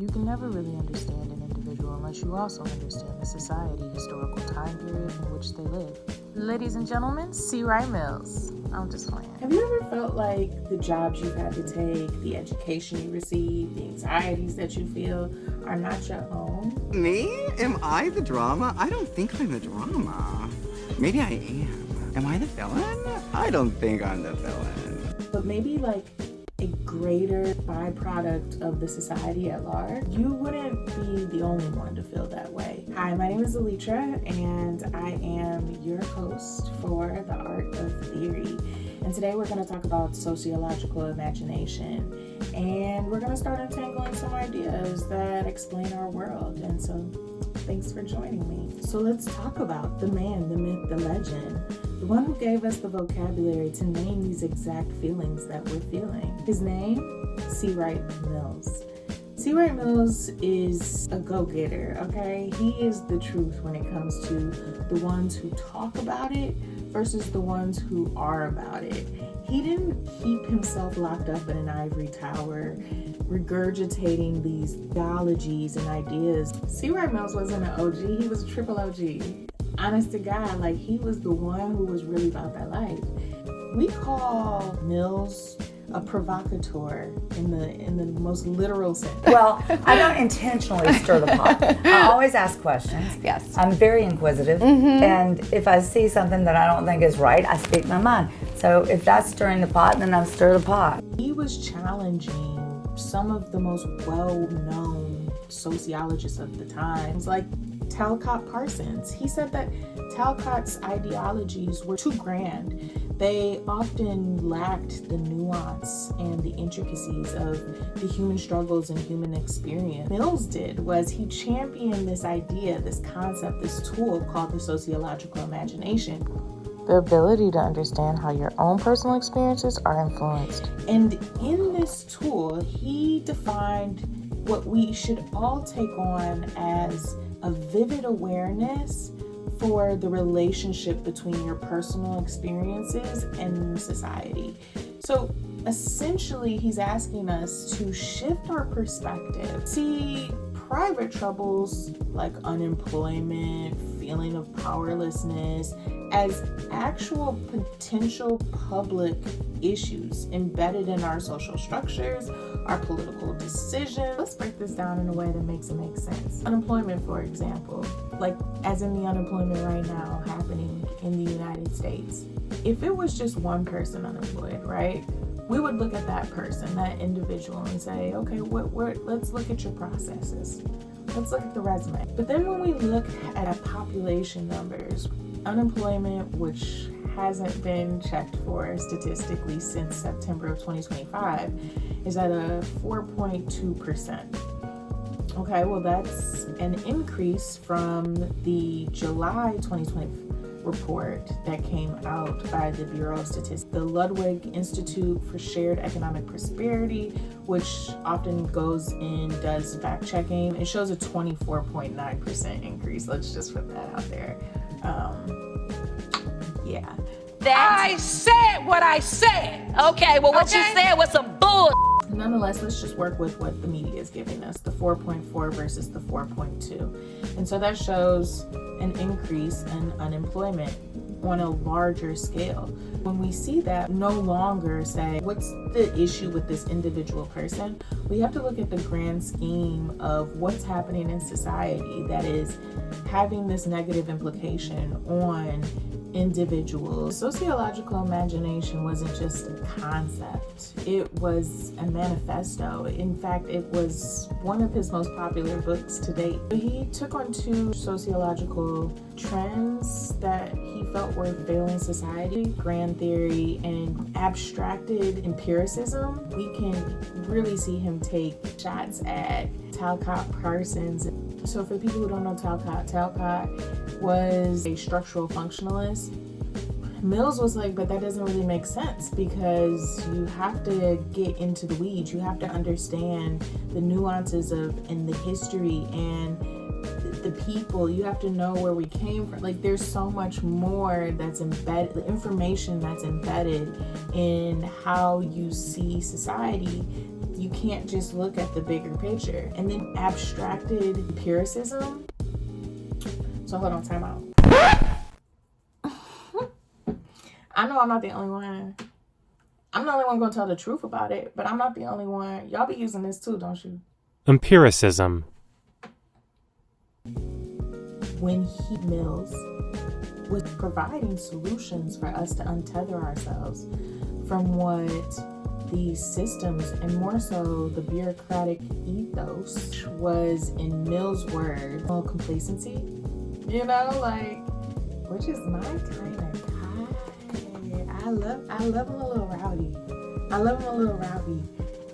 You can never really understand an individual unless you also understand the society, historical time period in which they live. Ladies and gentlemen, see Wright Mills. I'm just playing. Have you ever felt like the jobs you've had to take, the education you receive, the anxieties that you feel are not your own? Me? Am I the drama? I don't think I'm the drama. Maybe I am. Am I the villain? I don't think I'm the villain. But maybe like a greater byproduct of the society at large, you wouldn't be the only one to feel that way. Hi, my name is Alitra, and I am your host for The Art of Theory. And today we're going to talk about sociological imagination. And we're going to start untangling some ideas that explain our world. And so thanks for joining me. So let's talk about the man, the myth, the legend, the one who gave us the vocabulary to name these exact feelings that we're feeling. His name, Wright Mills. Wright Mills is a go-getter, okay? He is the truth when it comes to the ones who talk about it versus the ones who are about it. He didn't keep himself locked up in an ivory tower, regurgitating these theologies and ideas. Wright Mills wasn't an OG, he was a triple OG. Honest to God, like he was the one who was really about that life. We call Mills a provocateur in the most literal sense. Well, I don't intentionally stir the pot. I always ask questions. Yes. I'm very inquisitive, and if I see something that I don't think is right, I speak my mind. So if that's stirring the pot, then I stir the pot. He was challenging some of the most well-known sociologists of the time, like Talcott Parsons. He said that Talcott's ideologies were too grand. They often lacked the nuance and the intricacies of the human struggles and human experience. Mills did was he championed this idea, this concept, this tool called the sociological imagination. The ability to understand how your own personal experiences are influenced. And in this tool, he defined what we should all take on as a vivid awareness for the relationship between your personal experiences and society. So essentially, he's asking us to shift our perspective, see private troubles like unemployment, feeling of powerlessness, as actual potential public issues embedded in our social structures, our political decisions. Let's break this down in a way that makes it make sense. Unemployment, for example, like as in the unemployment right now happening in the United States. If it was just one person unemployed, right? We would look at that person, that individual, and say, okay, let's look at your processes. Let's look at the resume. But then when we look at population numbers, unemployment, which hasn't been checked for statistically since September of 2025, is at a 4.2%. Okay, well that's an increase from the July 2020 report that came out by the Bureau of Statistics. The Ludwig Institute for Shared Economic Prosperity, which often goes and does fact checking, it shows a 24.9% increase. Let's just put that out there. Yeah. I said what I said. Okay, well, what you said was some bull. Nonetheless, let's just work with what the media is giving us, the 4.4 versus the 4.2. And so that shows an increase in unemployment on a larger scale. When we see that, no longer say, what's the issue with this individual person? We have to look at the grand scheme of what's happening in society that is having this negative implication on individuals. Sociological imagination wasn't just a concept, it was a manifesto. In fact, it was one of his most popular books to date. He took on two sociological trends that he felt were failing society: grand theory and abstracted empiricism. We can really see him take shots at Talcott Parsons. So for people who don't know Talcott was a structural functionalist. Mills was like, but that doesn't really make sense because you have to get into the weeds. You have to understand the nuances of and the history and the people. You have to know where we came from. Like there's so much more that's embedded, the information that's embedded in how you see society You can't just look at the bigger picture. And then abstracted empiricism. So hold on, time out. I know I'm not the only one. I'm the only one gonna tell the truth about it, but I'm not the only one. Y'all be using this too, don't you? Empiricism. When Mills was providing solutions for us to untether ourselves from what these systems, and more so the bureaucratic ethos, was, in Mills' words, complacency. You know, like, which is my kind of guy. I love him a little rowdy.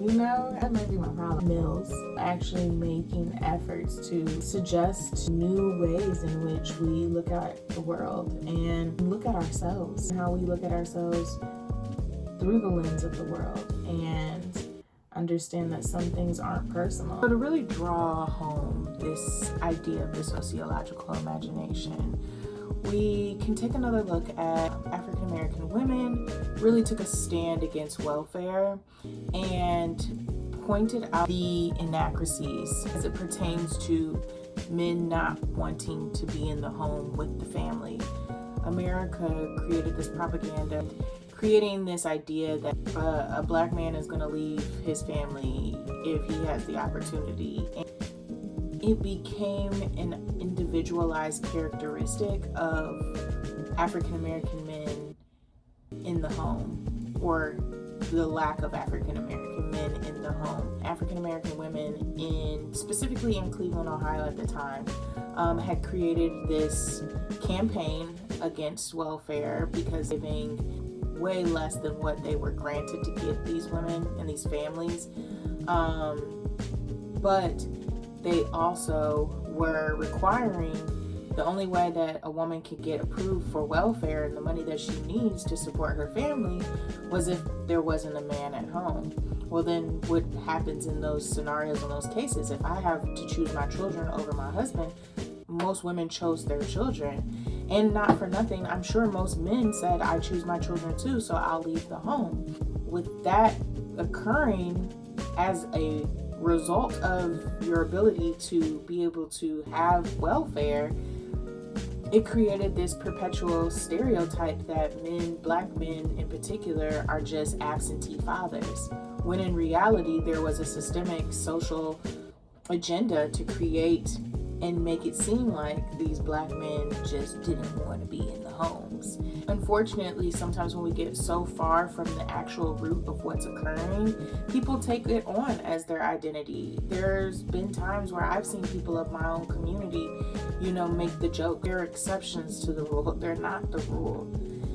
You know, that might be my problem. Mills actually making efforts to suggest new ways in which we look at the world and look at ourselves, how we look at ourselves through the lens of the world, and understand that some things aren't personal. So to really draw home this idea of the sociological imagination, we can take another look at African American women really took a stand against welfare and pointed out the inaccuracies as it pertains to men not wanting to be in the home with the family. America created this propaganda, creating this idea that a black man is going to leave his family if he has the opportunity. It became an individualized characteristic of African American men in the home, or the lack of African American men in the home. African American women, specifically in Cleveland, Ohio at the time, had created this campaign against welfare because giving way less than what they were granted to give these women and these families. But they also were requiring the only way that a woman could get approved for welfare and the money that she needs to support her family was if there wasn't a man at home. Well, then what happens in those scenarios, in those cases, if I have to choose my children over my husband, most women chose their children. And not for nothing, I'm sure most men said, I choose my children too, so I'll leave the home. With that occurring as a result of your ability to be able to have welfare, it created this perpetual stereotype that men, black men in particular, are just absentee fathers, when in reality there was a systemic social agenda to create and make it seem like these black men just didn't want to be in the homes. Unfortunately, sometimes when we get so far from the actual root of what's occurring, people take it on as their identity. There's been times where I've seen people of my own community, make the joke. There are exceptions to the rule, they're not the rule.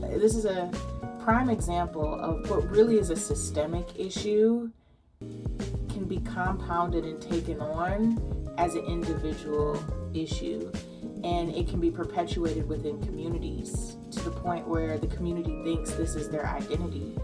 This is a prime example of what really is a systemic issue can be compounded and taken on as an individual issue, and it can be perpetuated within communities to the point where the community thinks this is their identity.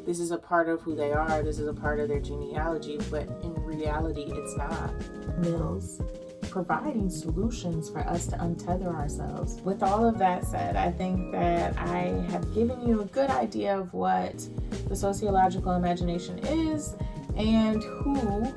This is a part of who they are, this is a part of their genealogy, but in reality it's not. Mills providing solutions for us to untether ourselves. With all of that said, I think that I have given you a good idea of what the sociological imagination is and who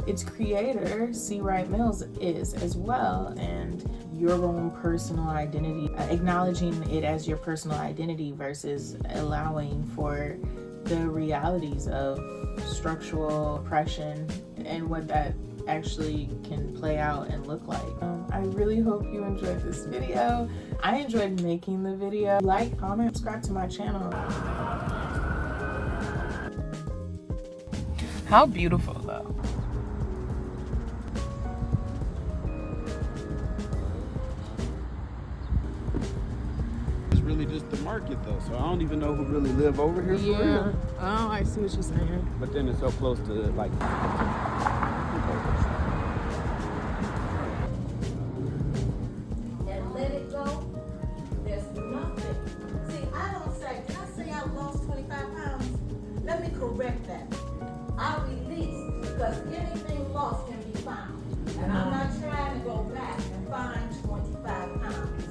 its creator, C. Wright Mills, is as well, and your own personal identity, acknowledging it as your personal identity versus allowing for the realities of structural oppression and what that actually can play out and look like. I really hope you enjoyed this video. I enjoyed making the video. Like, comment, subscribe to my channel. How beautiful though. It's really just the market though, so I don't even know who really live over here for real. Oh, I see what you're saying. But then it's so close to like and let it go, there's nothing. See, I don't say, did I say I lost 25 pounds? Let me correct that. I released, because anything lost can be found. And I'm not trying to go back and find 25 pounds.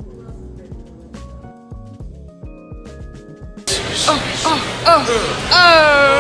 Who else is ready to let it go? oh.